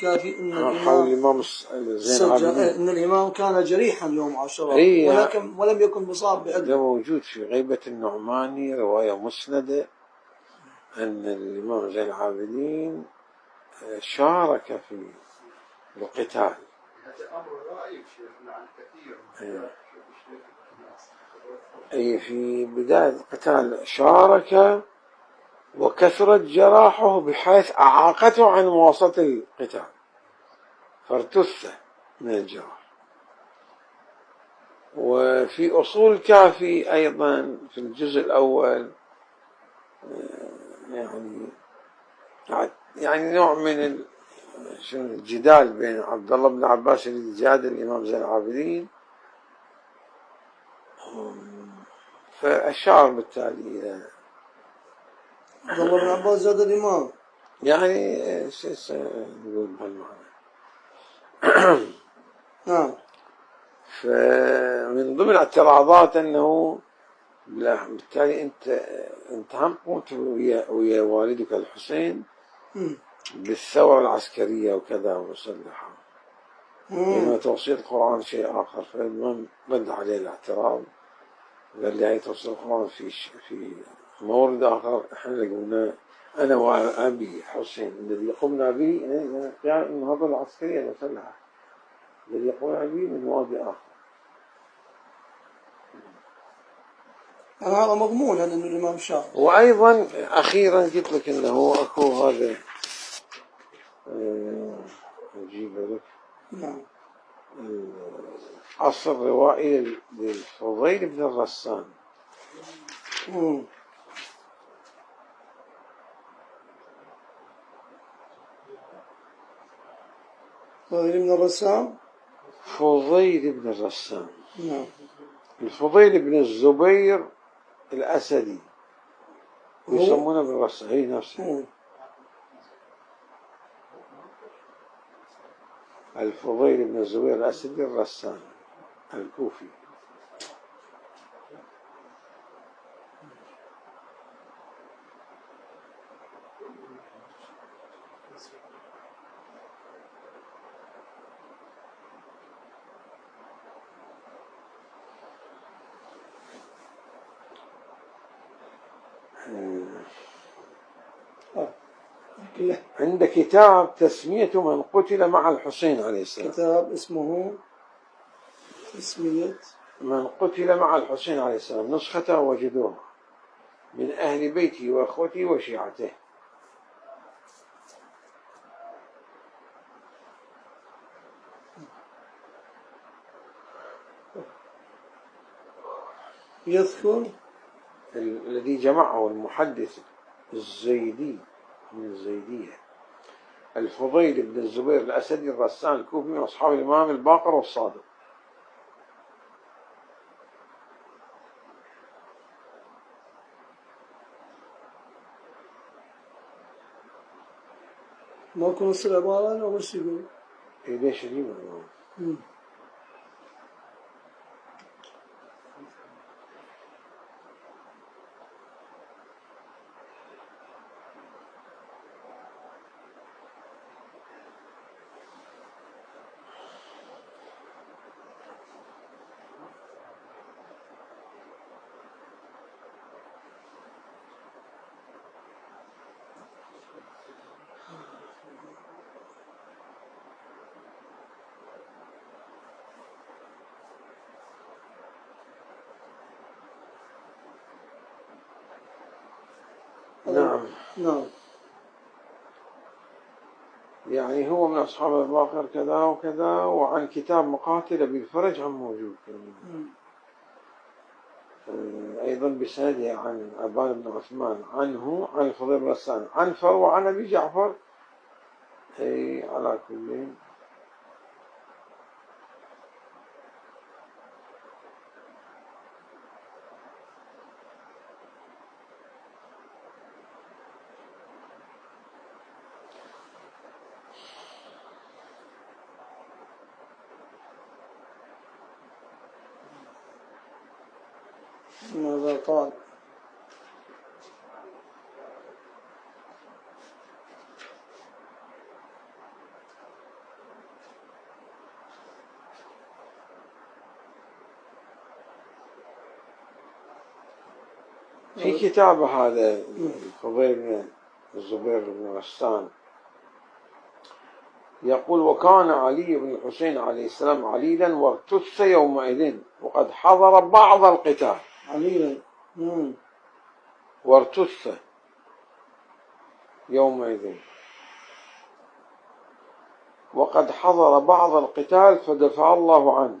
الكافي أن الإمام زين العابدين أن الإمام كان جريحا يوم عاشوراء ولم يكن مصاب بأذى. ده موجود في غيبة النعماني رواية مسندة أن الإمام زين العابدين شارك في القتال. هذا أمر غائب شيخنا عن كثير. أي في بداية القتال شارك وكثرت جراحه بحيث أعاقته عن مواصلة القتال فارتث من الجراح. وفي أصول كافي أيضا في الجزء الأول يعني نوع من الجدال بين عبد الله بن عباس الذي جاد الإمام زين العابدين، فأشار بالتالي إلى عبد الله بن عباس زاد الإمام يعني نقول بهالمعنى. نعم. فمن ضمن اعتراضات أنه بالتالي أنت هم قمت ويا والدك الحسين بالثورة العسكرية وكذا مسلحة، لأنه توصيل القرآن شيء آخر. فالمهم رد عليه الاعتراض، قال لي هاي توصيل القرآن في مورد آخر احنا لقونا أنا وأبي حسين الذي قمنا به يعني النهضة العسكرية المسلحة الذي قمنا به من وادي آخر. هذا مضمونا أن الإمام شاء. وأيضا أخيرا قلت لك أنه أكو هذا أجيب لك نعم. أصل روائي للفضيل بن الرسان. فضيل بن الرسام. فضيل بن الرسام. نعم. الفضيل بن الزبير الأسدي يسمونه بالرسام، هي نفسه. الفضيل بن الزبير الأسدي الرسام الكوفي. عند كتاب تسمية من قتل مع الحسين عليه السلام. كتاب اسمه تسمية من قتل مع الحسين عليه السلام، نسخته وجدوها من أهل بيته وأخوته وشيعته. يذكر الذي جمعه المحدث الزيدي من الزيدية الفضيل بن الزبير الأسدي الرسان الكوفي من أصحاب الإمام الباقر والصادق. ما يكون نص العبارة أنا وش يقول؟ ليش اليوم؟ نعم. يعني هو من أصحاب الباقر كذا وكذا. وعن كتاب مقاتل بالفرج عن موجود أيضا بسنده عن عبان بن عثمان عنه عن الفضيل بن الرسان عن فروة عن أبي جعفر. أي على كل ماذا قال؟ في كتاب هذا الفضيل بن الزبير بن غسان يقول: وكان علي بن الحسين عليه السلام عليلا وارتث يومئذ وقد حضر بعض القتال. عليلا وارتث يومئذ وقد حضر بعض القتال فدفع الله عنه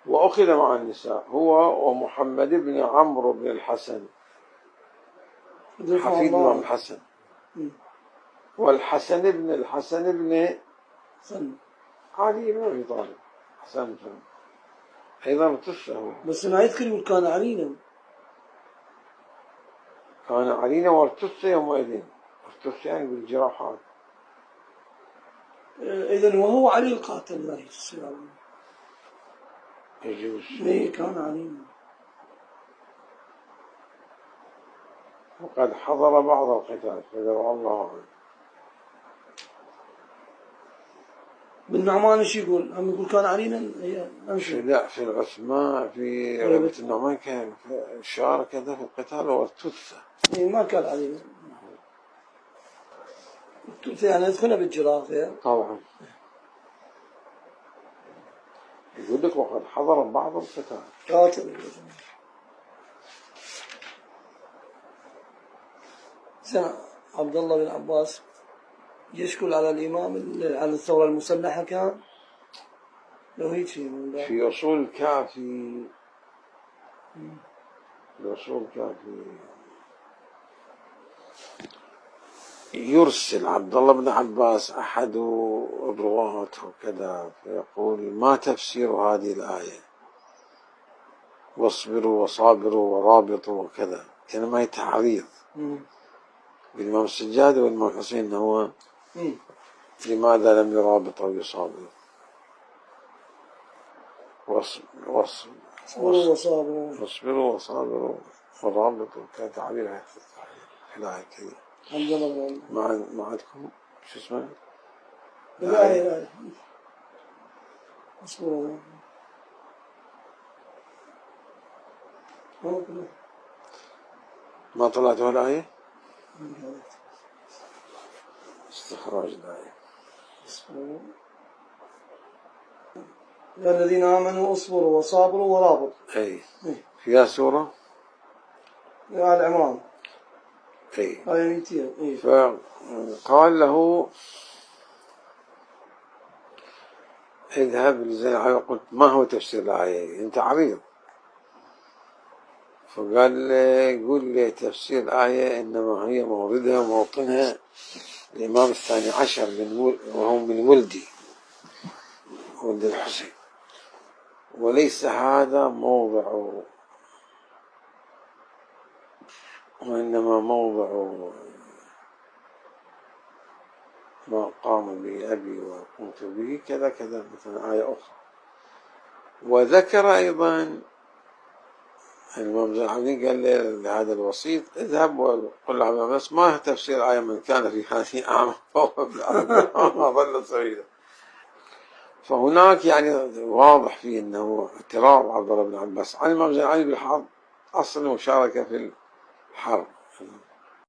وأخذ مع النساء هو ومحمد بن عمرو بن الحسن حفيد الإمام الحسن والحسن بن الحسن بن علي بن أبي طالب حسن أيضا ارتثه. بس ما يذكر يقول كان عليلا. كان علينا وارتث يومئذ. ارتث يعني بالجراحات. إذن وهو علي القاتل الله السلام. يجوز. إيه كان علينا. وقد حضر بعض القتال فدفع الله عنه. بن نعمان ايش يقول؟ هم يقول كان علينا. لا في العثمان في ربة النعمان كان شارك كذا في القتال وارتث. إيه ما كان علينا. يعني يدخلنا بالجراح يعني. طبعا. يقول لك وقد حضر بعض القتال. قاتل. عبد الله بن عباس يشكل على الإمام على الثورة المسلحة كان لو هيك في أصول الكافي. الأصول الكافي يرسل عبد الله بن عباس أحد الرواة وكذا فيقول: ما تفسير هذه الآية؟ واصبروا وصابروا ورابطوا وكذا. كان ما يتعريض بالإمام السجاد والإمام الحسين هو لماذا لم يرابط أو يصابر؟ واصبروا وصابروا ورابطوا كان تعبير في الآية الكريمة. ما عندكم شو اسمه؟ الآية اصبروا ما طلعتوا الآية؟ استخراج الآية. يا الذين آمنوا اصبروا وصابروا ورابطوا. أي فيها سورة؟ آل عمران. أي آية 200. فقال له: اذهب لزين. قلت: ما هو تفسير الآية؟ أنت عريض. فقال لي: قول لي تفسير الآية إنما هي موردها وموطنها الإمام الثاني عشر وهو من ولدي ولد الحسين، وليس هذا موضع، وإنما موضع ما قام به أبي وقمت به كذا كذا. مثلا آية أخرى. وذكر أيضا الإمام زين العابدين قال لهذا الوسيط: اذهب وقل لعبد الناس ما تفسير آية من كان في هذه أعمى فهو في الأرض ما ضل سبيلا. فهناك يعني واضح فيه أنه اعتراض عبد الله بن عباس عن الإمام زين العابدين بالحرب، أصل مشاركة في الحرب.